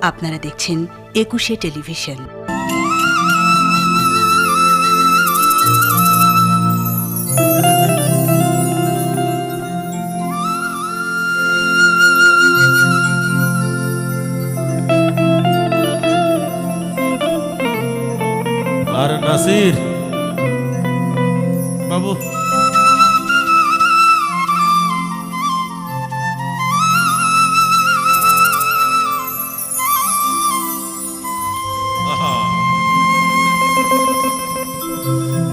আপনারা দেখছেন ২১শে টেলিভিশন। আর নাসির বাবু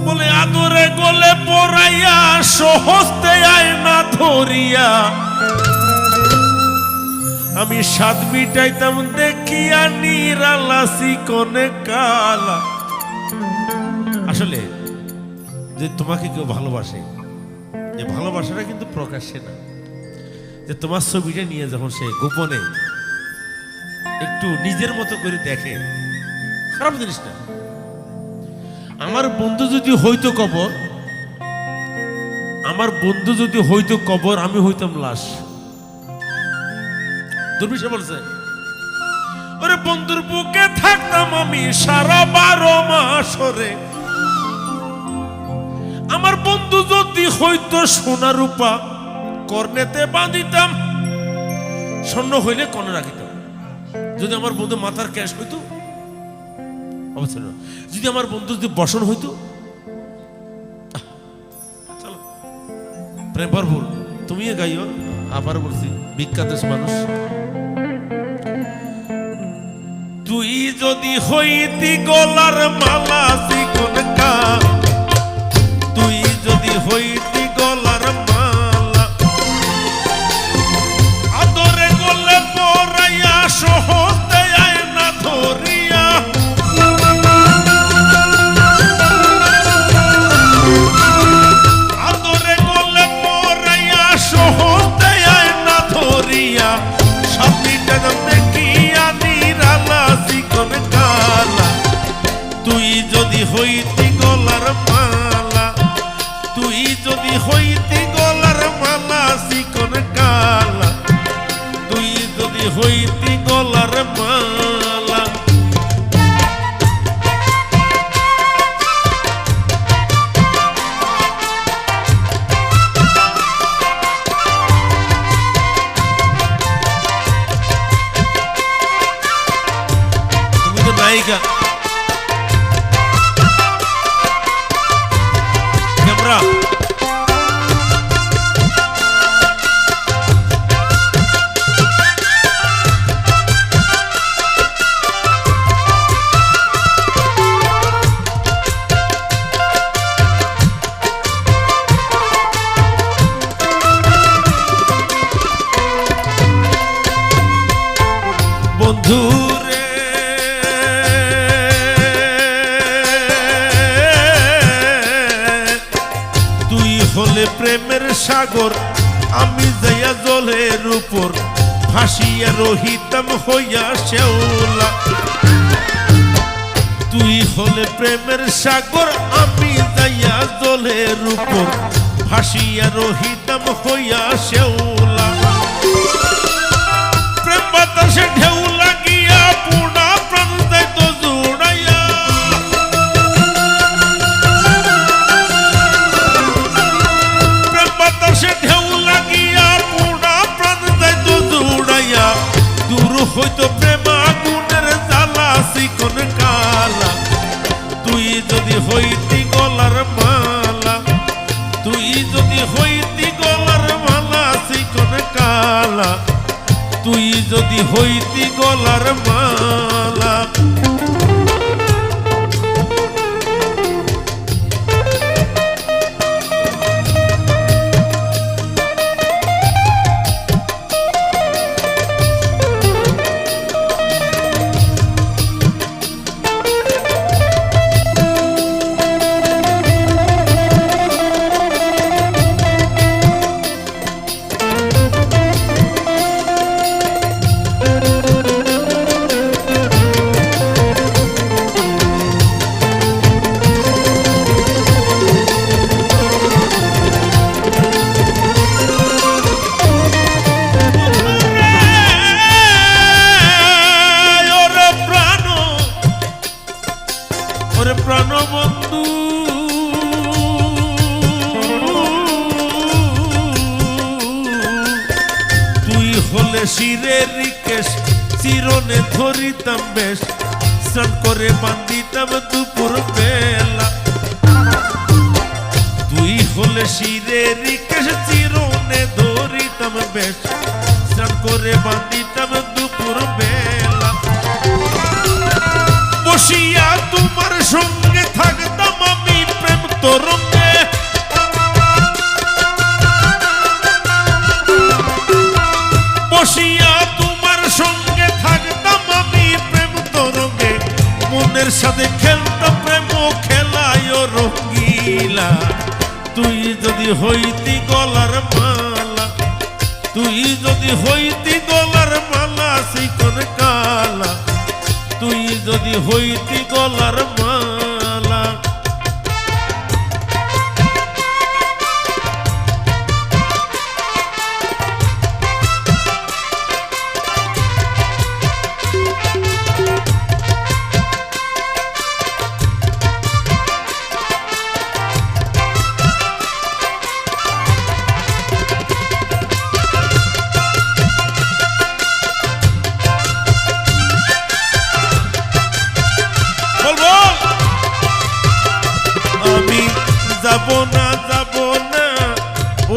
বলে আদরে গলে পড়াইয়া সহজতে আয় না ধরিয়া আমি স্বাদ মিটাইতাম দেখিয়া নিরালাসি কোনে কালা। আসলে যে তোমাকে কেউ ভালোবাসে, যে ভালোবাসাটা কিন্তু প্রকাশ্যে না, যে তোমার ছবিটা নিয়ে যখন সে গোপনে একটু নিজের মতো করে দেখে, খারাপ জিনিস না। আমার বন্ধু যদি হইতো কবর, আমার বন্ধু যদি হইতো কবর, আমি হইতাম লাশ। দুর্বিষে বলছে, ওরে বন্ধুর বুকে থাকতাম আমি সারা 12 মাস রে। আমার বন্ধু যদি হইতো সোনা রূপা, কর্নেতে বাঁধিতাম, স্বর্ণ হইলে কর্ণে রাখিতাম। যদি আমার বন্ধু মাথার ক্যাশ হইতো, অবশ্যই না। যদি আমার বন্ধু যদি বসন হইতো, চলো প্রেম ভরপুর তুমি গাইও। আবার বলছি, বিখ্যাত মানুষ। তুই যদি হইতি গলার মালা চিকন কা, তুই যদি হইতি গলার মালা, আদরে গলে পড়াইয়া সহজতে আয় না ধরিয়া, আদরে গলে পড়াইয়া সহজতে আয় না ধরিয়া, সামনেটা দেখিয়া নিরালা চিকন কালা। তুই যদি হইতি গলার মালা, তুই যদি হইতি গলার মালা চিকন কালা, তুই যদি হইতি গলার মালা। তুমি তো নায়িকা, ক্যামেরা বন্ধুরে, তুই হলে প্রেমের সাগর, আমি যাইয়া জলের উপর ভাসিয়া রহিতাম হইয়া শেওলা। তুই হলে প্রেমের সাগর, আমি যাইয়া জলের উপর ভাসিয়া রহিতাম হইয়া শেওলা। প্রেম বাতাসে ঢেউ লাগিয়া পুনা প্রাণ যাইত জুড়াইয়া, প্রেম বাতাসে ঢেউ লাগিয়া পুনা প্রাণ যাইত জুড়াইয়া, দূর হইতো প্রেম আগুনের জ্বালা চিকন কালা। তুই যদি হইতি গলার মালা, তুই যদি হইতি গলার মালা চিকন কালা, তুই যদি হইতি গলার মালা। চিরনে ধরিতাম বেশ, স্নান করে বান্ধিতাম দুপুর বেলা। তুই হলে শিরের কেশ, চিরনে ধরিতাম বেশ, স্নান করে বান্ধিতাম দুপুর বেলা। বসিয়া তোমার সঙ্গে থাকতাম আমি প্রেম তরঙ্গে, বসিয়া তোমার সঙ্গে থাকতাম আমি প্রেম তরঙ্গে। মনের সাথে খেলতাম প্রেম খেলায় রঙ্গিলা। তুই যদি হইতি গলার মালা, তুই যদি হইতি গলার মালা চিকন কালা, তুই যদি হইতি গলার মালা। আমি যাব না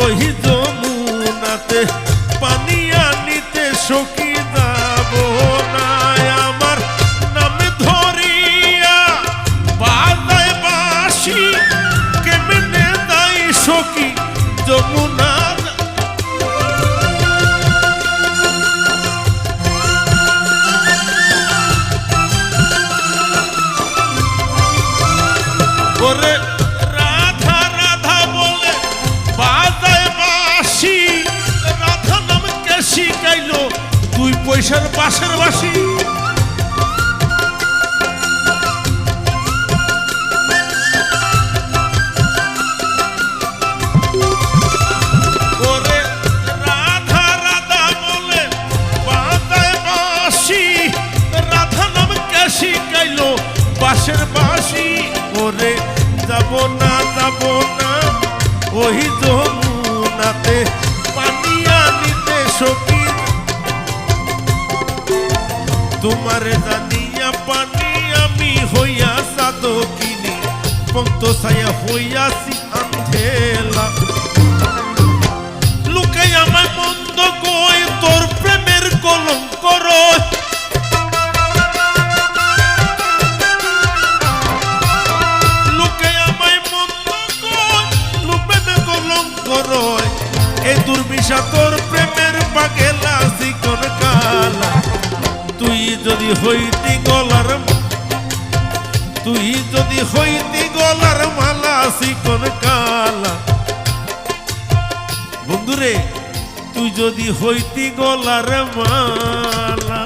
ওই যমুনাতে, পানি আনিতে সখী যাব না। আমার নামে ধরিয়া বাজায় বাঁশি, কেমনে যাই সখী যমুনা। ওরে রাধা রাধা বলে বাজায় বাঁশি, রাধা নাম কে শিখাইলো তুই পয়সার বাঁশের বাঁশি। ওরে রাধা রাধা বলে বাজায় বাঁশি, রাধা নাম কে শিখাইলো বাঁশের বাঁশি। ওরে যাব না ওই যমুনাতে, পানি আনিতে সখী। তোমারে জানিয়া পানি আমি হইয়া সাধকিনী, পন্ত ছায়া হইয়াছি আন্ধেলা। লোকে আমায় মন্দ কয়, তোর প্রেমের কলঙ্ক রয়। এ দুর্বিষা তোর প্রেমের পাগেলা চিকন কালা। তুই যদি হইতি গলার, তুই যদি হইতি গলার মালা চিকন কালা। বন্ধুরে তুই যদি হইতি গলার মালা।